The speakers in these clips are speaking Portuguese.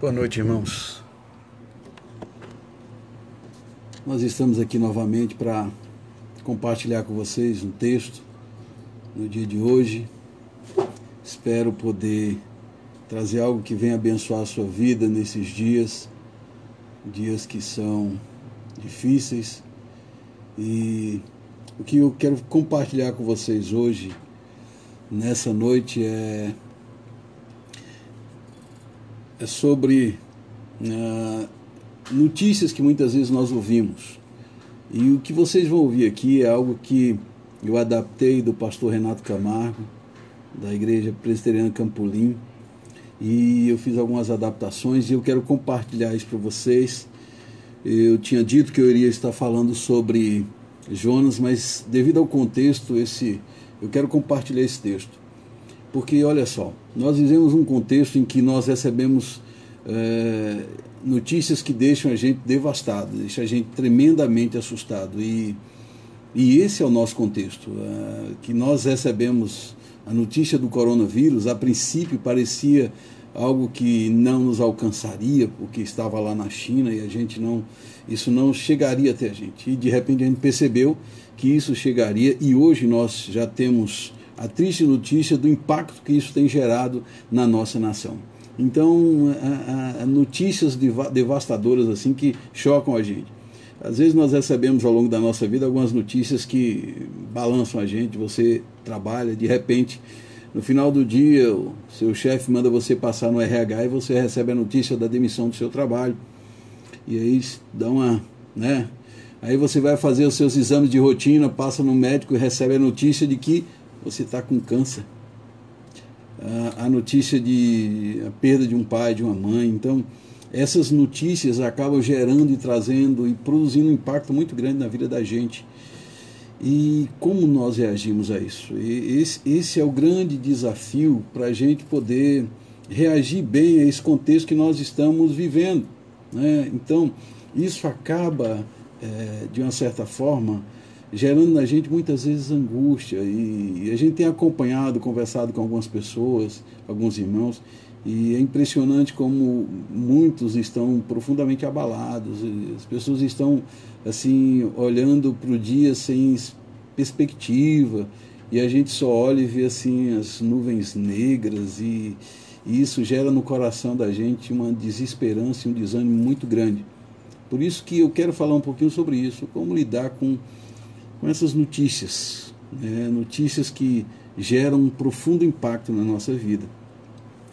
Boa noite, irmãos. Nós estamos aqui novamente para compartilhar com vocês um texto no dia de hoje. Espero poder trazer algo que venha abençoar a sua vida nesses dias que são difíceis. E o que eu quero compartilhar com vocês hoje, nessa noite, é sobre notícias que muitas vezes nós ouvimos. E o que vocês vão ouvir aqui é algo que eu adaptei do pastor Renato Camargo, da Igreja Presbiteriana Campolim, e eu fiz algumas adaptações e eu quero compartilhar isso para vocês. Eu tinha dito que eu iria estar falando sobre Jonas, mas devido ao contexto, eu quero compartilhar esse texto. Porque, olha só, nós vivemos um contexto em que nós recebemos notícias que deixam a gente devastado, deixam a gente tremendamente assustado. E esse é o nosso contexto, que nós recebemos a notícia do coronavírus. A princípio parecia algo que não nos alcançaria, porque estava lá na China e isso não chegaria até a gente. E de repente a gente percebeu que isso chegaria, e hoje nós já temos a triste notícia do impacto que isso tem gerado na nossa nação. Então, notícias devastadoras assim que chocam a gente. Às vezes nós recebemos ao longo da nossa vida algumas notícias que balançam a gente. Você trabalha, de repente, no final do dia, o seu chefe manda você passar no RH e você recebe a notícia da demissão do seu trabalho. E aí dá uma, Aí você vai fazer os seus exames de rotina, passa no médico e recebe a notícia de que você está com câncer. A notícia de a perda de um pai, de uma mãe. Então, essas notícias acabam gerando e trazendo e produzindo um impacto muito grande na vida da gente. E como nós reagimos a isso? Esse é o grande desafio para a gente poder reagir bem a esse contexto que nós estamos vivendo, né? Então, isso acaba, de uma certa forma, gerando na gente muitas vezes angústia, e a gente tem acompanhado, conversado com algumas pessoas, alguns irmãos, e é impressionante como muitos estão profundamente abalados. As pessoas estão assim olhando para o dia sem perspectiva, e a gente só olha e vê assim as nuvens negras, e isso gera no coração da gente uma desesperança e um desânimo muito grande. Por isso que eu quero falar um pouquinho sobre isso, como lidar com essas notícias, notícias que geram um profundo impacto na nossa vida.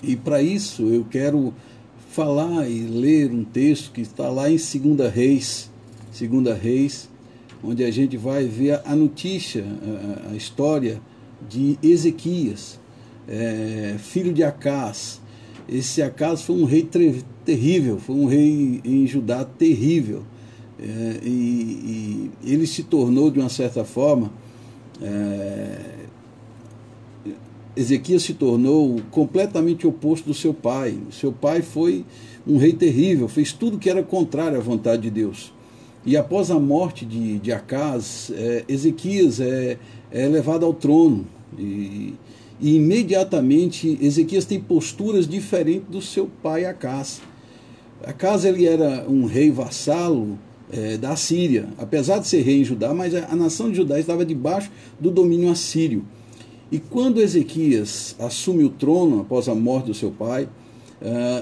E para isso eu quero falar e ler um texto que está lá em 2 Reis, onde a gente vai ver a notícia, a história de Ezequias, filho de Acás. Esse Acás foi um rei terrível, foi um rei em Judá terrível. E ele se tornou, de uma certa forma, Ezequias se tornou completamente oposto do seu pai. Seu pai foi um rei terrível, fez tudo que era contrário à vontade de Deus. E após a morte de Acás, Ezequias é levado ao trono. E imediatamente Ezequias tem posturas diferentes do seu pai Acás. Acás, ele era um rei vassalo da Síria, apesar de ser rei em Judá, mas a nação de Judá estava debaixo do domínio assírio. E quando Ezequias assume o trono após a morte do seu pai,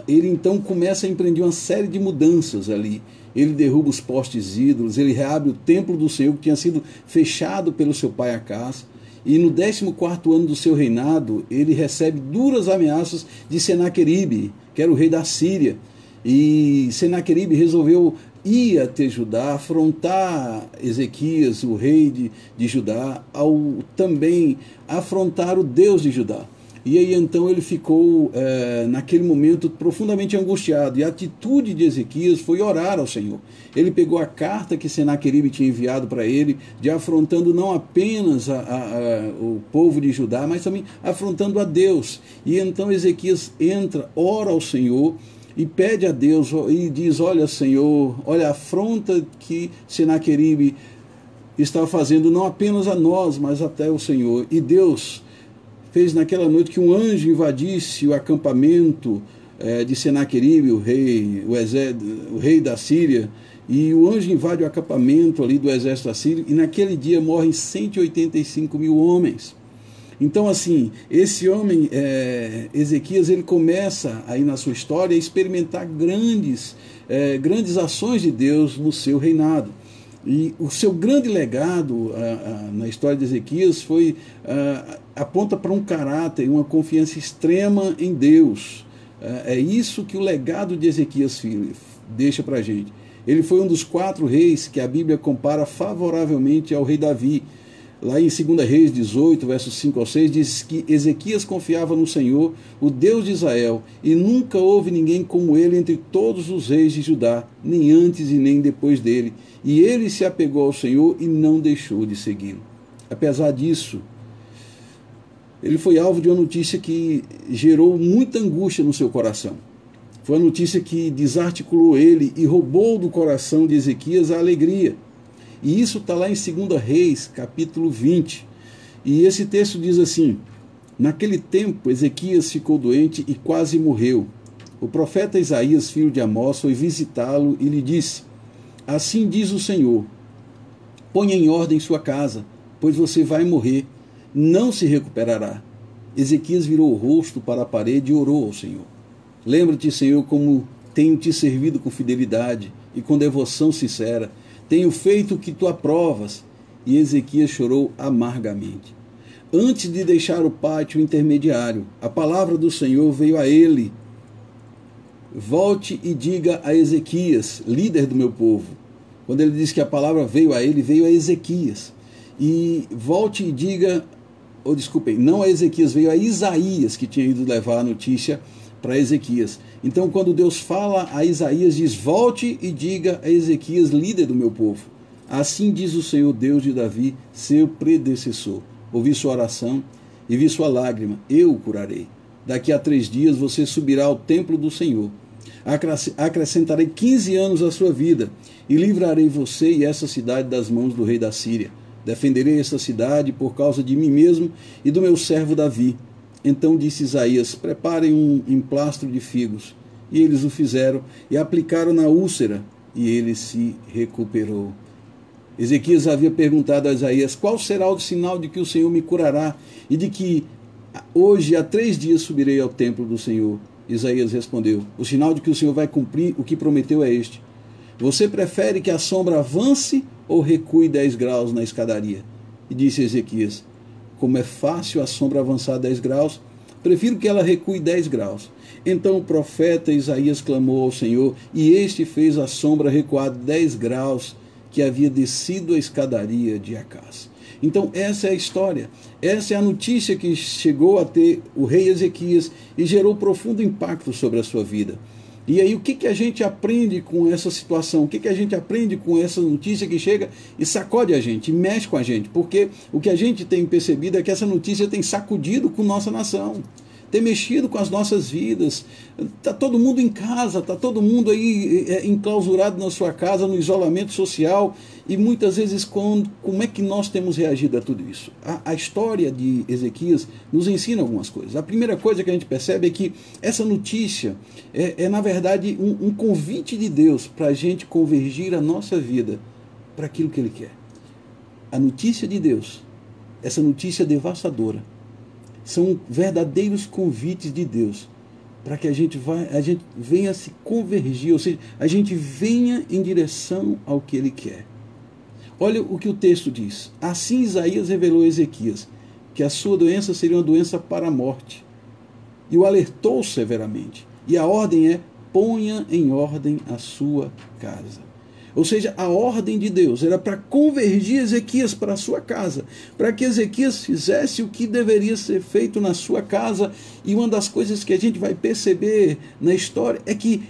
ele então começa a empreender uma série de mudanças ali. Ele derruba os postes ídolos, ele reabre o templo do Senhor, que tinha sido fechado pelo seu pai Acás. E no 14º ano do seu reinado, ele recebe duras ameaças de Senaqueribe, que era o rei da Síria. E Senaqueribe resolveu ir até Judá, afrontar Ezequias, o rei de Judá, ao também afrontar o Deus de Judá. E aí então ele ficou, naquele momento, profundamente angustiado. E a atitude de Ezequias foi orar ao Senhor. Ele pegou a carta que Senaqueribe tinha enviado para ele, de afrontando não apenas o povo de Judá, mas também afrontando a Deus. E então Ezequias entra, ora ao Senhor, e pede a Deus, e diz: olha, Senhor, olha a afronta que Senaqueribe está fazendo, não apenas a nós, mas até o Senhor. E Deus fez naquela noite que um anjo invadisse o acampamento de Senaqueribe, o rei da Síria, e o anjo invade o acampamento ali do exército assírio, e naquele dia morrem 185 mil homens. Então, assim, esse homem, Ezequias, ele começa aí na sua história a experimentar grandes ações de Deus no seu reinado. E o seu grande legado na história de Ezequias aponta para um caráter, uma confiança extrema em Deus. É isso que o legado de Ezequias deixa para a gente. Ele foi um dos 4 reis que a Bíblia compara favoravelmente ao rei Davi. Lá em 2 Reis 18, versos 5 ao 6, diz que Ezequias confiava no Senhor, o Deus de Israel, e nunca houve ninguém como ele entre todos os reis de Judá, nem antes e nem depois dele. E ele se apegou ao Senhor e não deixou de segui-lo. Apesar disso, ele foi alvo de uma notícia que gerou muita angústia no seu coração. Foi a notícia que desarticulou ele e roubou do coração de Ezequias a alegria. E isso está lá em 2 Reis, capítulo 20. E esse texto diz assim: naquele tempo Ezequias ficou doente e quase morreu. O profeta Isaías, filho de Amós, foi visitá-lo e lhe disse: assim diz o Senhor, ponha em ordem sua casa, pois você vai morrer, não se recuperará. Ezequias virou o rosto para a parede e orou ao Senhor. Lembra-te, Senhor, como tenho te servido com fidelidade e com devoção sincera. Tenho feito o que tu aprovas. E Ezequias chorou amargamente. Antes de deixar o pátio intermediário, a palavra do Senhor veio a ele. Volte e diga a Ezequias, líder do meu povo. Quando ele diz que a palavra veio a ele, veio a Ezequias. E volte e diga, não a Ezequias, veio a Isaías, que tinha ido levar a notícia para Ezequias. Então, quando Deus fala a Isaías, diz: volte e diga a Ezequias, líder do meu povo. Assim diz o Senhor Deus de Davi, seu predecessor. Ouvi sua oração e vi sua lágrima, eu o curarei. Daqui a 3 dias você subirá ao templo do Senhor. Acrescentarei 15 anos à sua vida e livrarei você e essa cidade das mãos do rei da Síria. Defenderei essa cidade por causa de mim mesmo e do meu servo Davi. Então disse Isaías: preparem um emplastro de figos. E eles o fizeram e aplicaram na úlcera, e ele se recuperou. Ezequias havia perguntado a Isaías: qual será o sinal de que o Senhor me curará e de que hoje há 3 dias subirei ao templo do Senhor? Isaías respondeu: o sinal de que o Senhor vai cumprir o que prometeu é este: você prefere que a sombra avance ou recue 10 graus na escadaria? E disse Ezequias: como é fácil a sombra avançar 10 graus, prefiro que ela recue 10 graus. Então o profeta Isaías clamou ao Senhor, e este fez a sombra recuar 10 graus, que havia descido a escadaria de Acás. Então essa é a história, essa é a notícia que chegou a ter o rei Ezequias e gerou profundo impacto sobre a sua vida. E aí o que a gente aprende com essa situação? O que a gente aprende com essa notícia que chega e sacode a gente, e mexe com a gente? Porque o que a gente tem percebido é que essa notícia tem sacudido com nossa nação, tem mexido com as nossas vidas. Está todo mundo em casa, está todo mundo aí enclausurado na sua casa, no isolamento social, e muitas vezes como é que nós temos reagido a tudo isso? A história de Ezequias nos ensina algumas coisas. A primeira coisa que a gente percebe é que essa notícia na verdade, um convite de Deus para a gente convergir a nossa vida para aquilo que Ele quer. A notícia de Deus, essa notícia devastadora, são verdadeiros convites de Deus para que a gente venha se convergir, ou seja, a gente venha em direção ao que Ele quer. Olha o que o texto diz. Assim Isaías revelou a Ezequias que a sua doença seria uma doença para a morte, e o alertou severamente. E a ordem é: ponha em ordem a sua casa. Ou seja, a ordem de Deus era para convergir Ezequias para a sua casa, para que Ezequias fizesse o que deveria ser feito na sua casa. E uma das coisas que a gente vai perceber na história é que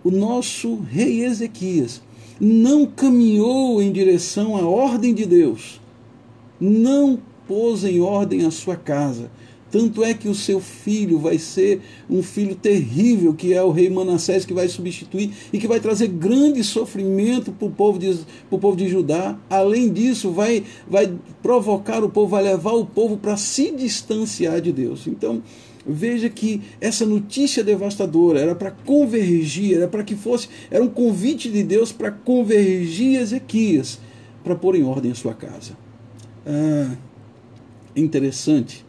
o nosso rei Ezequias não caminhou em direção à ordem de Deus, não pôs em ordem a sua casa. Tanto é que o seu filho vai ser um filho terrível, que é o rei Manassés, que vai substituir e que vai trazer grande sofrimento para o povo de Judá. Além disso, vai provocar o povo, vai levar o povo para se distanciar de Deus. Então, Veja que essa notícia devastadora era para convergir, era para que fosse, era um convite de Deus para convergir Ezequias, para pôr em ordem a sua casa. Interessante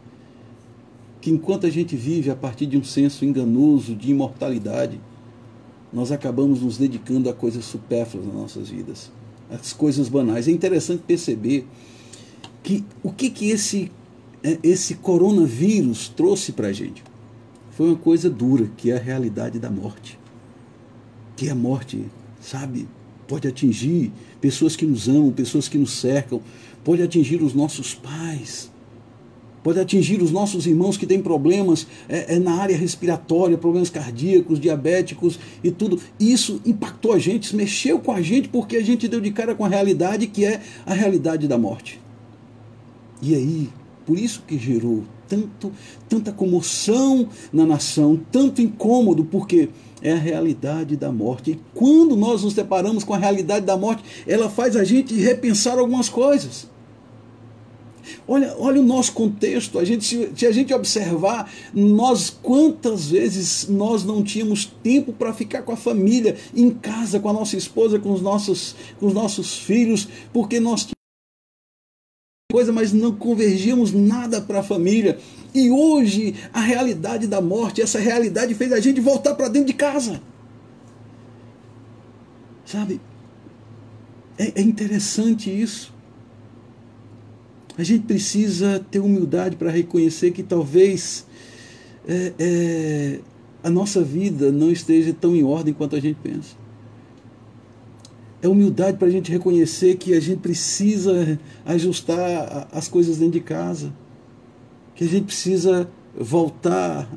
que enquanto a gente vive a partir de um senso enganoso de imortalidade, nós acabamos nos dedicando a coisas supérfluas nas nossas vidas, as coisas banais. É interessante perceber que o que esse coronavírus trouxe para a gente foi uma coisa dura, que é a realidade da morte. Que a morte, sabe, pode atingir pessoas que nos amam, pessoas que nos cercam, pode atingir os nossos pais, pode atingir os nossos irmãos que têm problemas na área respiratória, problemas cardíacos, diabéticos e tudo. Isso impactou a gente, mexeu com a gente, porque a gente deu de cara com a realidade que é a realidade da morte. E aí, por isso que gerou tanta comoção na nação, tanto incômodo, porque é a realidade da morte. E quando nós nos deparamos com a realidade da morte, ela faz a gente repensar algumas coisas. Olha o nosso contexto. Se a gente observar, quantas vezes nós não tínhamos tempo para ficar com a família, em casa, com a nossa esposa, com os nossos filhos, porque nós tínhamos coisa, mas não convergíamos nada para a família. E hoje, a realidade da morte, essa realidade fez a gente voltar para dentro de casa. Sabe? É interessante isso. A gente precisa ter humildade para reconhecer que talvez a nossa vida não esteja tão em ordem quanto a gente pensa. É humildade para a gente reconhecer que a gente precisa ajustar as coisas dentro de casa, que a gente precisa voltar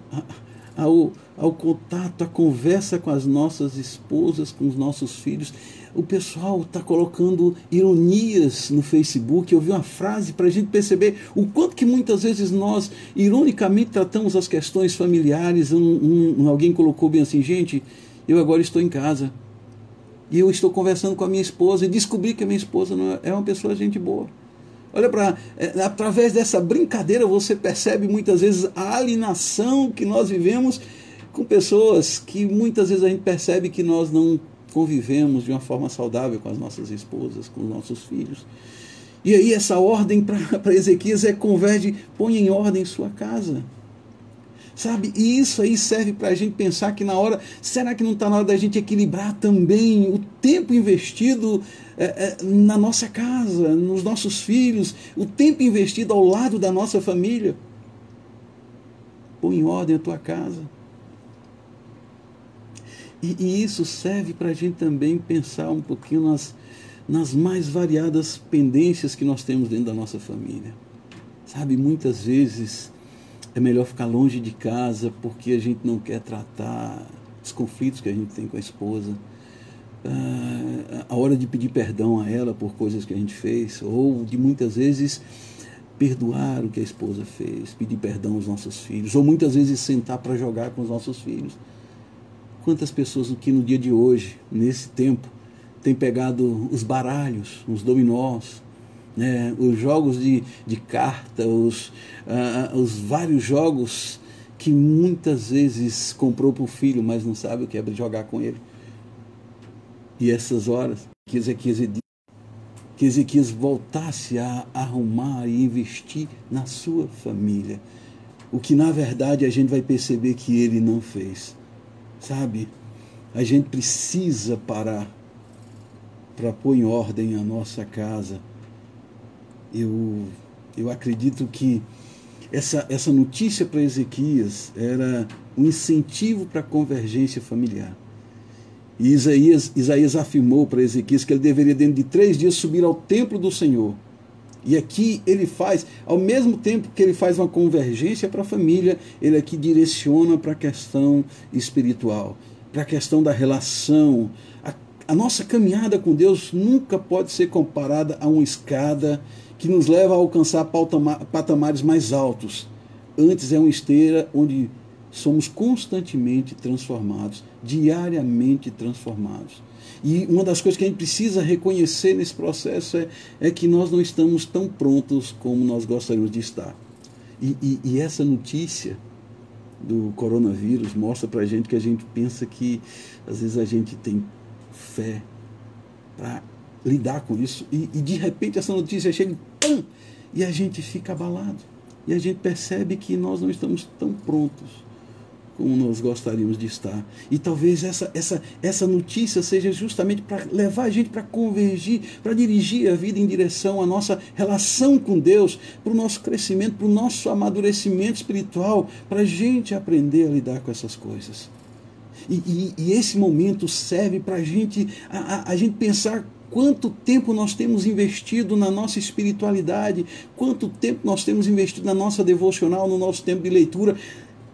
ao contato, à conversa com as nossas esposas, com os nossos filhos. O pessoal está colocando ironias no Facebook. Eu vi uma frase para a gente perceber o quanto que muitas vezes nós, ironicamente, tratamos as questões familiares. Alguém colocou bem assim: gente, eu agora estou em casa e eu estou conversando com a minha esposa e descobri que a minha esposa não é uma pessoa gente boa. Olha, através dessa brincadeira você percebe muitas vezes a alienação que nós vivemos com pessoas que muitas vezes a gente percebe que nós não convivemos de uma forma saudável com as nossas esposas, com os nossos filhos. E aí essa ordem para Ezequias converge, põe em ordem sua casa. Sabe? E isso aí serve para a gente pensar que será que não está na hora da gente equilibrar também o tempo investido na nossa casa, nos nossos filhos, o tempo investido ao lado da nossa família? Põe em ordem a tua casa. E isso serve para a gente também pensar um pouquinho nas mais variadas pendências que nós temos dentro da nossa família. Sabe, muitas vezes é melhor ficar longe de casa porque a gente não quer tratar os conflitos que a gente tem com a esposa, a hora de pedir perdão a ela por coisas que a gente fez, ou de muitas vezes perdoar o que a esposa fez, pedir perdão aos nossos filhos, ou muitas vezes sentar para jogar com os nossos filhos. Quantas pessoas que no dia de hoje, nesse tempo, têm pegado os baralhos, os dominós, né, os jogos de carta, os vários jogos que muitas vezes comprou para o filho, mas não sabe o que é jogar com ele. E essas horas que Ezequias voltasse a arrumar e investir na sua família, o que na verdade a gente vai perceber que ele não fez. Sabe, a gente precisa parar para pôr em ordem a nossa casa. Eu acredito que essa notícia para Ezequias era um incentivo para a convergência familiar. E Isaías afirmou para Ezequias que ele deveria, dentro de 3 dias, subir ao templo do Senhor. E aqui ele faz, ao mesmo tempo que ele faz uma convergência para a família, ele aqui direciona para a questão espiritual, para a questão da relação. A nossa caminhada com Deus nunca pode ser comparada a uma escada que nos leva a alcançar patamares mais altos. Antes é uma esteira onde somos constantemente transformados, diariamente transformados. E uma das coisas que a gente precisa reconhecer nesse processo é que nós não estamos tão prontos como nós gostaríamos de estar. E essa notícia do coronavírus mostra para a gente que a gente pensa que às vezes a gente tem fé para lidar com isso e de repente essa notícia chega pam, e a gente fica abalado e a gente percebe que nós não estamos tão prontos como nós gostaríamos de estar. E talvez essa notícia seja justamente para levar a gente para convergir, para dirigir a vida em direção à nossa relação com Deus, para o nosso crescimento, para o nosso amadurecimento espiritual, para a gente aprender a lidar com essas coisas. E esse momento serve para a gente pensar quanto tempo nós temos investido na nossa espiritualidade, quanto tempo nós temos investido na nossa devocional, no nosso tempo de leitura.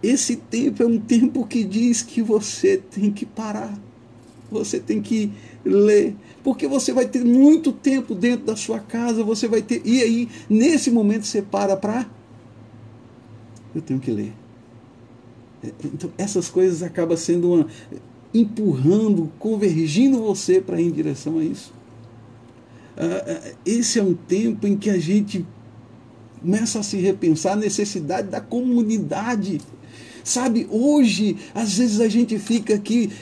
Esse tempo é um tempo que diz que você tem que parar, você tem que ler, porque você vai ter muito tempo dentro da sua casa, você vai ter, e aí nesse momento você para, eu tenho que ler. Então essas coisas acabam sendo empurrando, convergindo você para ir em direção a isso. Esse é um tempo em que a gente começa a se repensar a necessidade da comunidade. Sabe, hoje, às vezes a gente fica aqui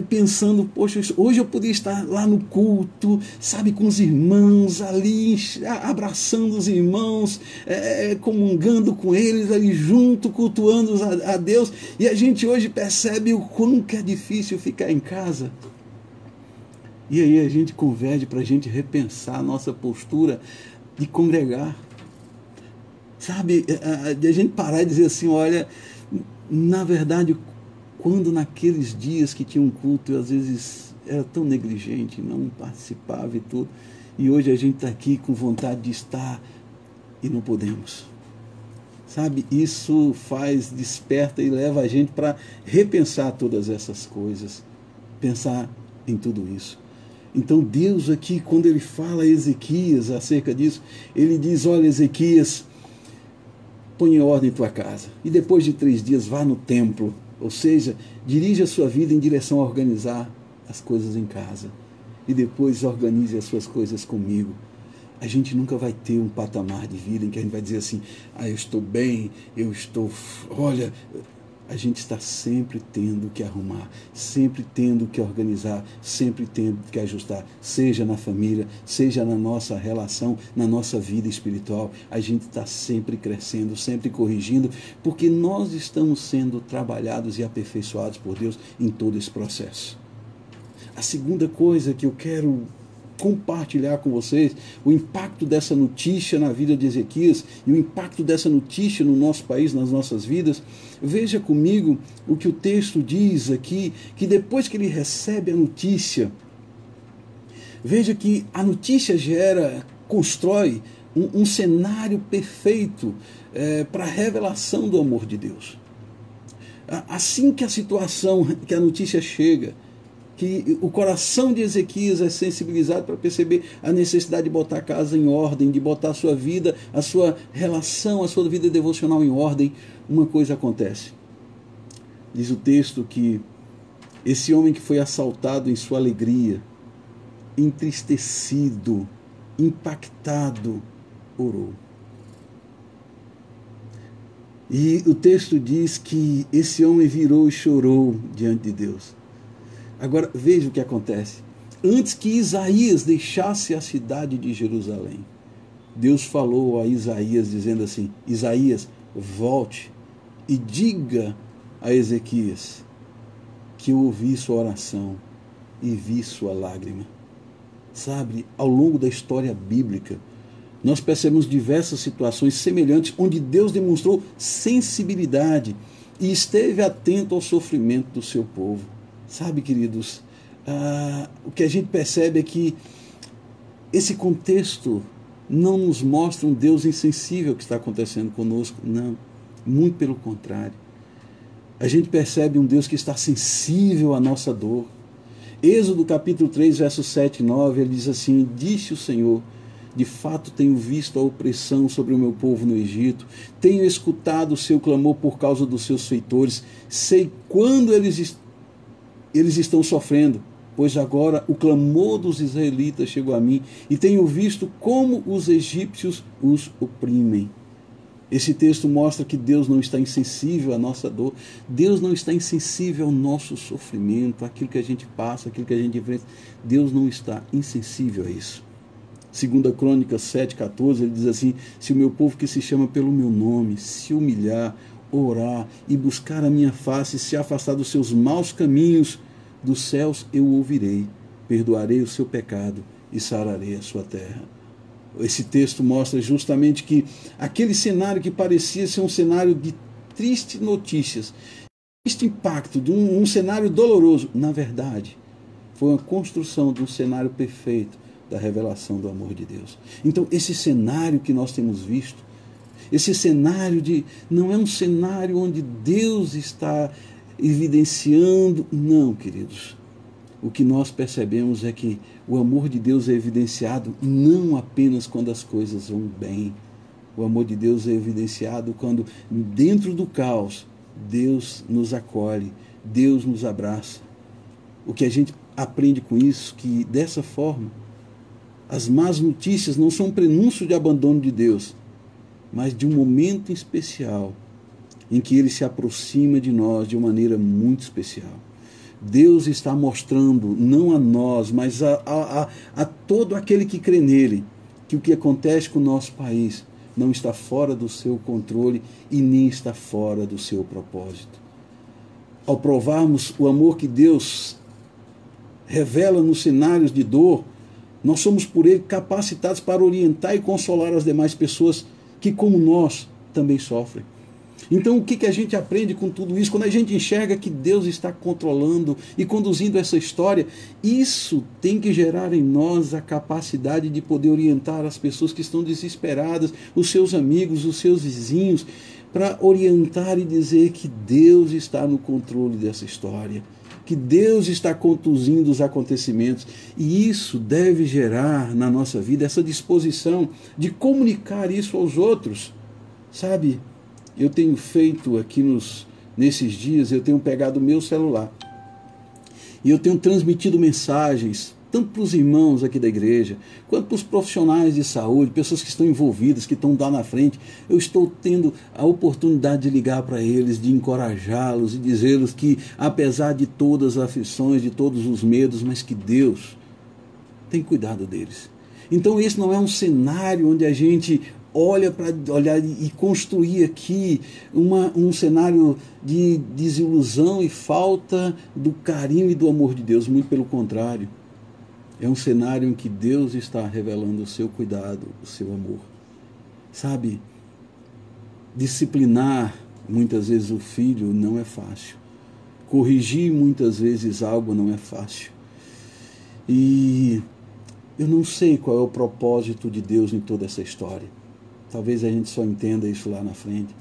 pensando, poxa, hoje eu podia estar lá no culto, sabe, com os irmãos ali, abraçando os irmãos, comungando com eles ali junto, cultuando a Deus, e a gente hoje percebe o quão que é difícil ficar em casa. E aí a gente converge para a gente repensar a nossa postura de congregar. Sabe, de a gente parar e dizer assim, olha, na verdade, quando naqueles dias que tinha um culto, eu às vezes era tão negligente, não participava e tudo, e hoje a gente está aqui com vontade de estar e não podemos. Sabe, isso desperta e leva a gente para repensar todas essas coisas, pensar em tudo isso. Então Deus aqui, quando ele fala a Ezequias acerca disso, ele diz, olha Ezequias, põe em ordem tua casa, e depois de 3 dias vá no templo, ou seja, dirige a sua vida em direção a organizar as coisas em casa, e depois organize as suas coisas comigo. A gente nunca vai ter um patamar de vida em que a gente vai dizer assim, eu estou bem, olha, a gente está sempre tendo que arrumar, sempre tendo que organizar, sempre tendo que ajustar, seja na família, seja na nossa relação, na nossa vida espiritual. A gente está sempre crescendo, sempre corrigindo, porque nós estamos sendo trabalhados e aperfeiçoados por Deus em todo esse processo. A segunda coisa que eu quero compartilhar com vocês, o impacto dessa notícia na vida de Ezequias e o impacto dessa notícia no nosso país, nas nossas vidas. Veja comigo o que o texto diz aqui, que depois que ele recebe a notícia, veja que a notícia constrói um cenário perfeito para a revelação do amor de Deus. Assim que a notícia chega, que o coração de Ezequias é sensibilizado para perceber a necessidade de botar a casa em ordem, de botar a sua vida, a sua relação, a sua vida devocional em ordem, uma coisa acontece. Diz o texto que esse homem que foi assaltado em sua alegria, entristecido, impactado, orou. E o texto diz que esse homem virou e chorou diante de Deus. Agora, veja o que acontece. Antes que Isaías deixasse a cidade de Jerusalém, Deus falou a Isaías dizendo assim, Isaías, volte e diga a Ezequias que eu ouvi sua oração e vi sua lágrima. Sabe, ao longo da história bíblica, nós percebemos diversas situações semelhantes onde Deus demonstrou sensibilidade e esteve atento ao sofrimento do seu povo. Sabe, queridos, o que a gente percebe é que esse contexto não nos mostra um Deus insensível que está acontecendo conosco, não, muito pelo contrário. A gente percebe um Deus que está sensível à nossa dor. Êxodo capítulo 3, versos 7 e 9, ele diz assim, disse o Senhor, de fato tenho visto a opressão sobre o meu povo no Egito, tenho escutado o seu clamor por causa dos seus feitores, sei quando eles estão sofrendo, pois agora o clamor dos israelitas chegou a mim, e tenho visto como os egípcios os oprimem. Esse texto mostra que Deus não está insensível à nossa dor, Deus não está insensível ao nosso sofrimento, àquilo que a gente passa, àquilo que a gente enfrenta. Deus não está insensível a isso. 2 Crônicas 7,14, ele diz assim: se o meu povo que se chama pelo meu nome se humilhar, orar e buscar a minha face e se afastar dos seus maus caminhos, dos céus eu ouvirei, perdoarei o seu pecado e sararei a sua terra. Esse texto mostra justamente que aquele cenário que parecia ser um cenário de tristes notícias, triste impacto, de um cenário doloroso, na verdade, foi uma construção de um cenário perfeito da revelação do amor de Deus. Então, esse cenário que nós temos visto, esse cenário não é um cenário onde Deus está evidenciando, não, queridos. O que nós percebemos é que o amor de Deus é evidenciado não apenas quando as coisas vão bem. O amor de Deus é evidenciado quando, dentro do caos, Deus nos acolhe, Deus nos abraça. O que a gente aprende com isso, que dessa forma, as más notícias não são um prenúncio de abandono de Deus, mas de um momento especial em que Ele se aproxima de nós de uma maneira muito especial. Deus está mostrando, não a nós, mas a todo aquele que crê nele, que o que acontece com o nosso país não está fora do seu controle e nem está fora do seu propósito. Ao provarmos o amor que Deus revela nos cenários de dor, nós somos por Ele capacitados para orientar e consolar as demais pessoas que, como nós, também sofrem. Então, o que a gente aprende com tudo isso? Quando a gente enxerga que Deus está controlando e conduzindo essa história, isso tem que gerar em nós a capacidade de poder orientar as pessoas que estão desesperadas, os seus amigos, os seus vizinhos, para orientar e dizer que Deus está no controle dessa história, que Deus está conduzindo os acontecimentos. E isso deve gerar na nossa vida essa disposição de comunicar isso aos outros, sabe? Eu tenho feito aqui nesses dias, eu tenho pegado o meu celular e eu tenho transmitido mensagens, tanto para os irmãos aqui da igreja, quanto para os profissionais de saúde, pessoas que estão envolvidas, que estão lá na frente. Eu estou tendo a oportunidade de ligar para eles, de encorajá-los e dizer-los que, apesar de todas as aflições, de todos os medos, mas que Deus tem cuidado deles. Então esse não é um cenário onde a gente olha para olhar e construir aqui um cenário de desilusão e falta do carinho e do amor de Deus. Muito pelo contrário, é um cenário em que Deus está revelando o seu cuidado, o seu amor. Sabe, disciplinar muitas vezes o filho não é fácil. Corrigir muitas vezes algo não é fácil. E eu não sei qual é o propósito de Deus em toda essa história. Talvez a gente só entenda isso lá na frente,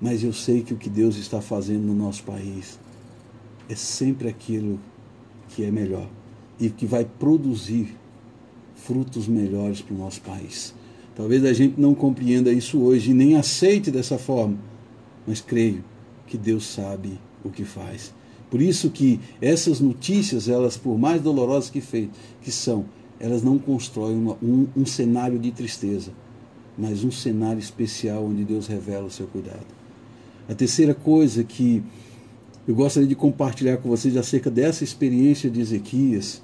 mas eu sei que o que Deus está fazendo no nosso país é sempre aquilo que é melhor e que vai produzir frutos melhores para o nosso país. Talvez a gente não compreenda isso hoje e nem aceite dessa forma, mas creio que Deus sabe o que faz. Por isso que essas notícias, elas, por mais dolorosas que são, elas não constroem um cenário de tristeza, mas um cenário especial onde Deus revela o seu cuidado. A terceira coisa que eu gostaria de compartilhar com vocês acerca dessa experiência de Ezequias,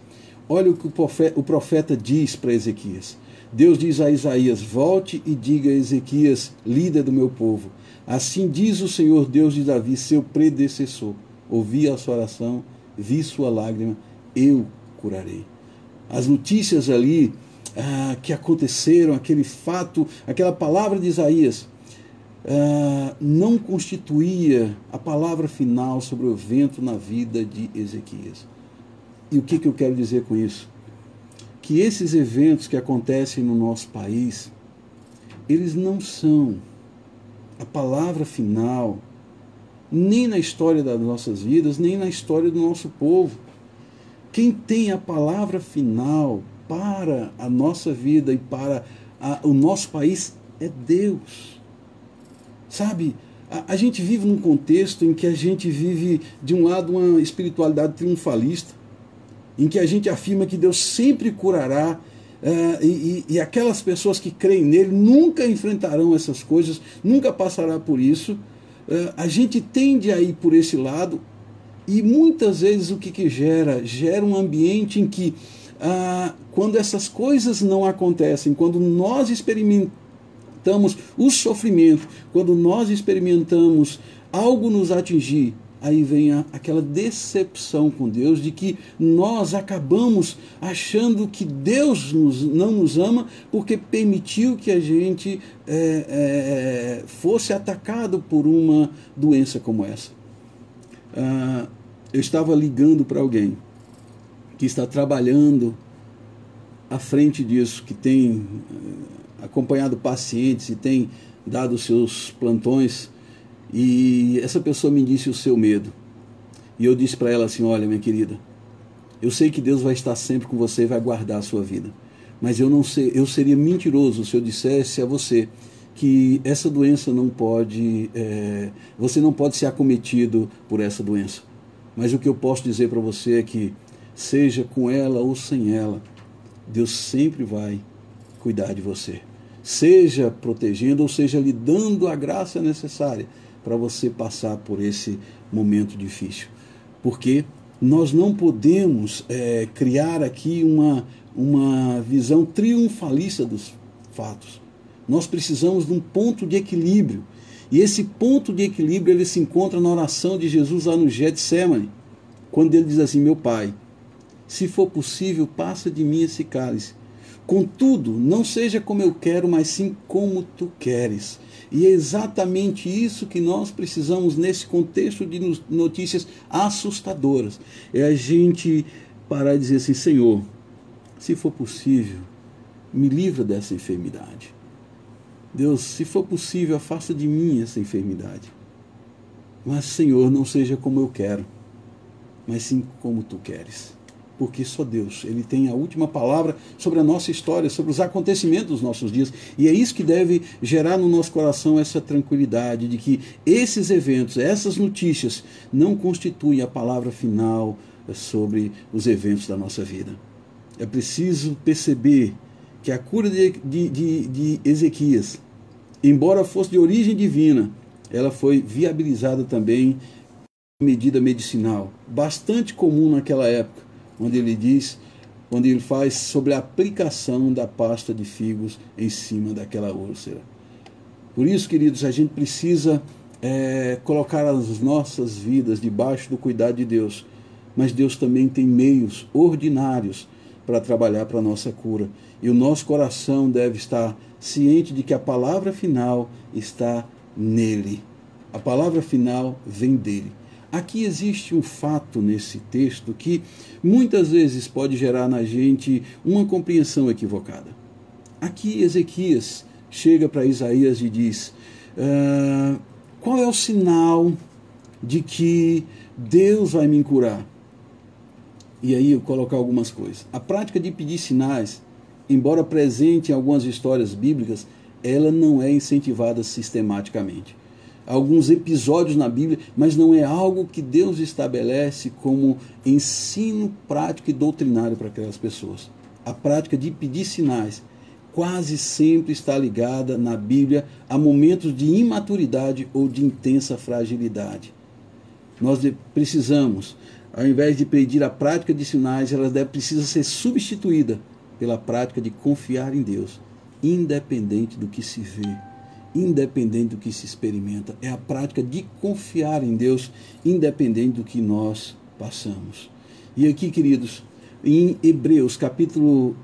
olha o que o profeta diz para Ezequias. Deus diz a Isaías: volte e diga a Ezequias, líder do meu povo, assim diz o Senhor Deus de Davi, seu predecessor, ouvi a sua oração, vi sua lágrima, eu curarei. As notícias ali que aconteceram, aquele fato, aquela palavra de Isaías, não constituía a palavra final sobre o evento na vida de Ezequias. E o que eu quero dizer com isso? Que esses eventos que acontecem no nosso país, eles não são a palavra final, nem na história das nossas vidas, nem na história do nosso povo. Quem tem a palavra final para a nossa vida e para o nosso país é Deus. Sabe, a gente vive num contexto em que a gente vive, de um lado, uma espiritualidade triunfalista, em que a gente afirma que Deus sempre curará, e aquelas pessoas que creem nele nunca enfrentarão essas coisas, nunca passará por isso. A gente tende a ir por esse lado, e muitas vezes o que gera? Gera um ambiente em que, quando essas coisas não acontecem, quando nós experimentamos o sofrimento, quando nós experimentamos algo nos atingir, aí vem aquela decepção com Deus, de que nós acabamos achando que Deus não nos ama porque permitiu que a gente fosse atacado por uma doença como essa. Eu estava ligando para alguém que está trabalhando à frente disso, que tem acompanhado pacientes e tem dado seus plantões, e essa pessoa me disse o seu medo. E eu disse para ela assim: olha, minha querida, eu sei que Deus vai estar sempre com você e vai guardar a sua vida, mas eu seria mentiroso se eu dissesse a você que essa doença não pode, você não pode ser acometido por essa doença. Mas o que eu posso dizer para você é que, seja com ela ou sem ela, Deus sempre vai cuidar de você, seja protegendo ou seja lhe dando a graça necessária para você passar por esse momento difícil. Porque nós não podemos criar aqui uma visão triunfalista dos fatos. Nós precisamos de um ponto de equilíbrio. E esse ponto de equilíbrio ele se encontra na oração de Jesus lá no Getsemane, quando ele diz assim: meu Pai, se for possível, passa de mim esse cálice. Contudo, não seja como eu quero, mas sim como tu queres. E é exatamente isso que nós precisamos nesse contexto de notícias assustadoras. É a gente parar e dizer assim: Senhor, se for possível, me livra dessa enfermidade. Deus, se for possível, afasta de mim essa enfermidade. Mas, Senhor, não seja como eu quero, mas sim como tu queres. Porque só Deus, ele tem a última palavra sobre a nossa história, sobre os acontecimentos dos nossos dias. E é isso que deve gerar no nosso coração essa tranquilidade de que esses eventos, essas notícias, não constituem a palavra final sobre os eventos da nossa vida. É preciso perceber que a cura de Ezequias, embora fosse de origem divina, ela foi viabilizada também por medida medicinal, bastante comum naquela época, onde ele faz sobre a aplicação da pasta de figos em cima daquela úlcera. Por isso, queridos, a gente precisa colocar as nossas vidas debaixo do cuidado de Deus, mas Deus também tem meios ordinários para trabalhar para a nossa cura. E o nosso coração deve estar ciente de que a palavra final está nele. A palavra final vem dele. Aqui existe um fato nesse texto que muitas vezes pode gerar na gente uma compreensão equivocada. Aqui Ezequias chega para Isaías e diz: qual é o sinal de que Deus vai me curar? E aí eu colocar algumas coisas. A prática de pedir sinais, embora presente em algumas histórias bíblicas, ela não é incentivada sistematicamente. Há alguns episódios na Bíblia, mas não é algo que Deus estabelece como ensino prático e doutrinário para aquelas pessoas. A prática de pedir sinais quase sempre está ligada na Bíblia a momentos de imaturidade ou de intensa fragilidade. Nós precisamos, ao invés de pedir a prática de sinais, ela precisa ser substituída pela prática de confiar em Deus, independente do que se vê, independente do que se experimenta. É a prática de confiar em Deus, independente do que nós passamos. E aqui, queridos, em Hebreus, capítulo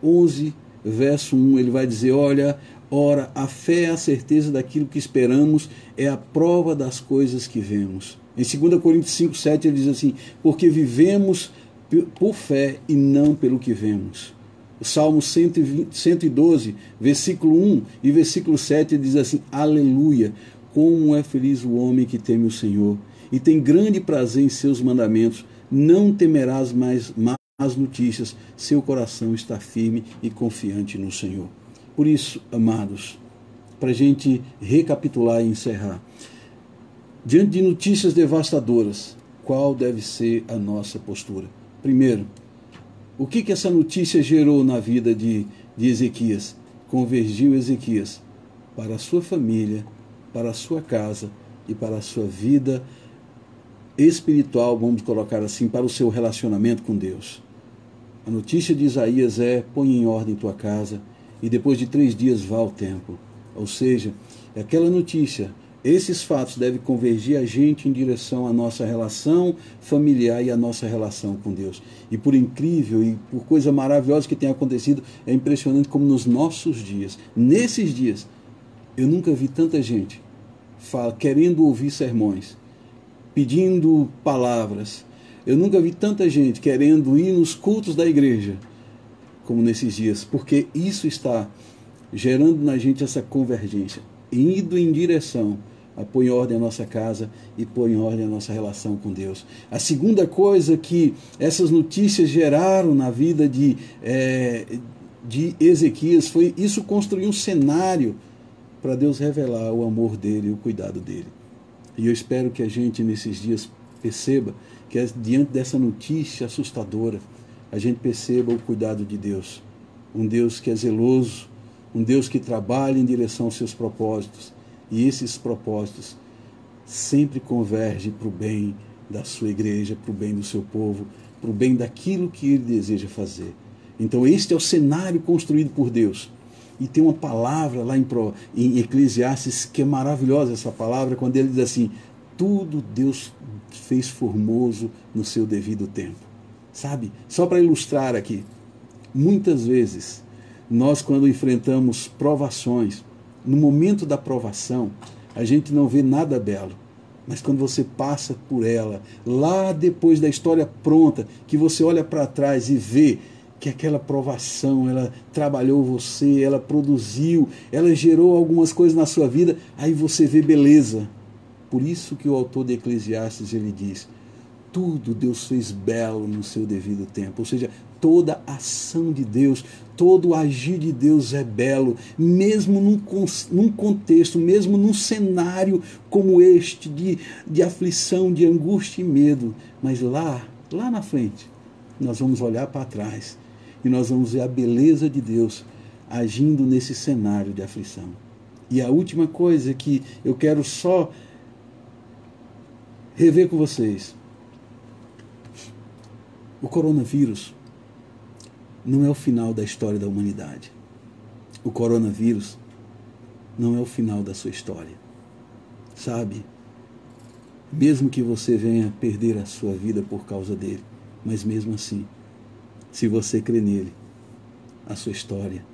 11, verso 1, ele vai dizer: olha, ora, a fé é a certeza daquilo que esperamos, é a prova das coisas que vemos. Em 2 Coríntios 5, 7, ele diz assim: porque vivemos por fé e não pelo que vemos. O Salmo 112, versículo 1 e versículo 7, ele diz assim: aleluia, como é feliz o homem que teme o Senhor e tem grande prazer em seus mandamentos. Não temerás mais más notícias, seu coração está firme e confiante no Senhor. Por isso, amados, para a gente recapitular e encerrar, diante de notícias devastadoras, qual deve ser a nossa postura? Primeiro, O que essa notícia gerou na vida de Ezequias? Convergiu Ezequias para a sua família, para a sua casa e para a sua vida espiritual, vamos colocar assim, para o seu relacionamento com Deus. A notícia de Isaías é: põe em ordem tua casa e depois de 3 dias vá ao templo. Ou seja, aquela notícia, esses fatos devem convergir a gente em direção à nossa relação familiar e à nossa relação com Deus. E por incrível e por coisa maravilhosa que tem acontecido, é impressionante como nos nossos dias, nesses dias, eu nunca vi tanta gente querendo ouvir sermões, pedindo palavras. Eu nunca vi tanta gente querendo ir nos cultos da igreja como nesses dias, porque isso está gerando na gente essa convergência, indo em direção a pôr em ordem a nossa casa e pôr em ordem a nossa relação com Deus. A segunda coisa que essas notícias geraram na vida de Ezequias foi isso: construir um cenário para Deus revelar o amor dele e o cuidado dele. E eu espero que a gente nesses dias perceba que diante dessa notícia assustadora, a gente perceba o cuidado de Deus. Um Deus que é zeloso, um Deus que trabalha em direção aos seus propósitos. E esses propósitos sempre convergem para o bem da sua igreja, para o bem do seu povo, para o bem daquilo que ele deseja fazer. Então este é o cenário construído por Deus. E tem uma palavra lá em Eclesiastes que é maravilhosa, essa palavra, quando ele diz assim: tudo Deus fez formoso no seu devido tempo. Sabe? Só para ilustrar aqui, muitas vezes nós, quando enfrentamos provações, no momento da provação, a gente não vê nada belo. Mas quando você passa por ela, lá depois da história pronta, que você olha para trás e vê que aquela provação, ela trabalhou você, ela produziu, ela gerou algumas coisas na sua vida, aí você vê beleza. Por isso que o autor de Eclesiastes, ele diz: tudo Deus fez belo no seu devido tempo. Ou seja, toda a ação de Deus, todo o agir de Deus é belo, mesmo num contexto, mesmo num cenário como este, de aflição, de angústia e medo. Mas lá na frente, nós vamos olhar para trás e nós vamos ver a beleza de Deus agindo nesse cenário de aflição. E a última coisa que eu quero só rever com vocês: o coronavírus não é o final da história da humanidade. O coronavírus não é o final da sua história. Sabe? Mesmo que você venha perder a sua vida por causa dele, mas mesmo assim, se você crê nele, a sua história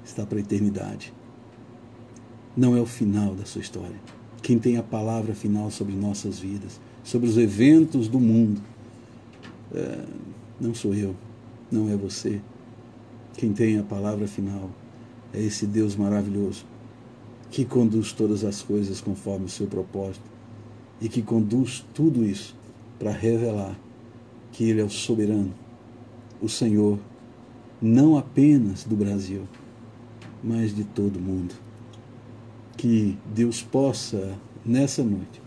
está para a eternidade. Não é o final da sua história. Quem tem a palavra final sobre nossas vidas, sobre os eventos do mundo, não sou eu, não é você. Quem tem a palavra final é esse Deus maravilhoso, que conduz todas as coisas conforme o seu propósito e que conduz tudo isso para revelar que Ele é o soberano, o Senhor, não apenas do Brasil, mas de todo o mundo. Que Deus possa, nessa noite,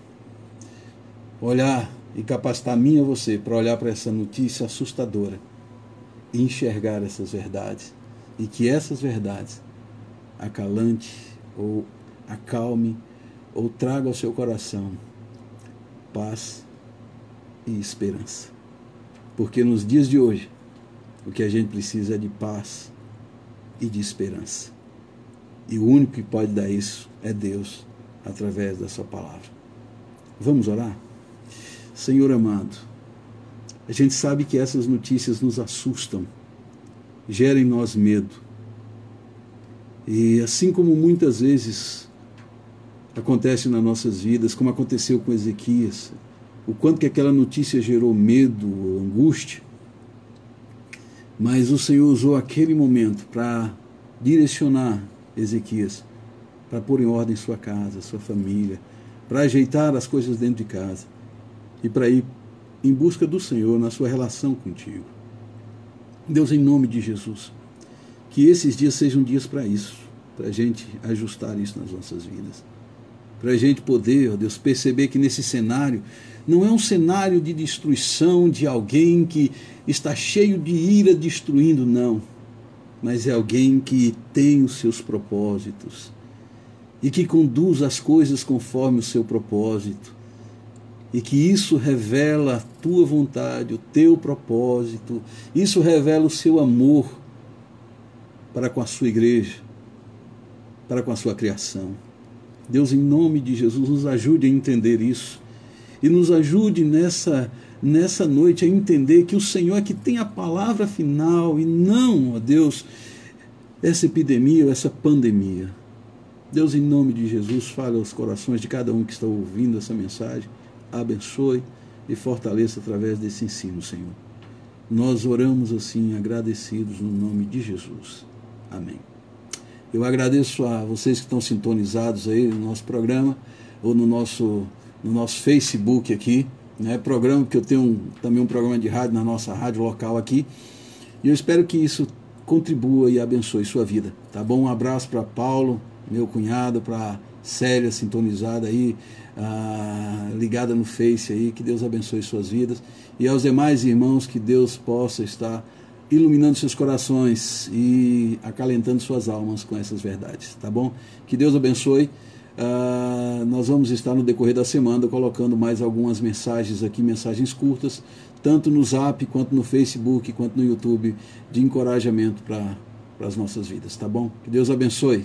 olhar e capacitar a mim e a você para olhar para essa notícia assustadora e enxergar essas verdades, e que essas verdades acalante ou acalme ou traga ao seu coração paz e esperança. Porque nos dias de hoje, o que a gente precisa é de paz e de esperança. E o único que pode dar isso é Deus, através da sua palavra. Vamos orar? Senhor amado, a gente sabe que essas notícias nos assustam, geram em nós medo. E assim como muitas vezes acontece nas nossas vidas, como aconteceu com Ezequias, o quanto que aquela notícia gerou medo, angústia, mas o Senhor usou aquele momento para direcionar Ezequias, para pôr em ordem sua casa, sua família, para ajeitar as coisas dentro de casa e para ir em busca do Senhor na sua relação contigo. Deus, em nome de Jesus, que esses dias sejam dias para isso, para a gente ajustar isso nas nossas vidas, para a gente poder, ó Deus, perceber que nesse cenário não é um cenário de destruição de alguém que está cheio de ira destruindo, não. Mas é alguém que tem os seus propósitos e que conduz as coisas conforme o seu propósito. E que isso revela a tua vontade, o teu propósito, isso revela o seu amor para com a sua igreja, para com a sua criação. Deus, em nome de Jesus, nos ajude a entender isso e nos ajude nessa noite a entender que o Senhor é que tem a palavra final e não, ó Deus, essa epidemia ou essa pandemia. Deus, em nome de Jesus, fale aos corações de cada um que está ouvindo essa mensagem, abençoe e fortaleça através desse ensino, Senhor. Nós oramos assim, agradecidos no nome de Jesus. Amém. Eu agradeço a vocês que estão sintonizados aí no nosso programa, ou no nosso Facebook aqui, né? Programa, porque eu tenho também um programa de rádio na nossa rádio local aqui, e eu espero que isso contribua e abençoe sua vida, tá bom? Um abraço para Paulo, meu cunhado, para Célia, sintonizada aí, ligada no Face aí, que Deus abençoe suas vidas, e aos demais irmãos, que Deus possa estar iluminando seus corações e acalentando suas almas com essas verdades, tá bom? Que Deus abençoe. Nós vamos estar no decorrer da semana colocando mais algumas mensagens aqui, mensagens curtas, tanto no Zap, quanto no Facebook, quanto no YouTube, de encorajamento para as nossas vidas, tá bom? Que Deus abençoe.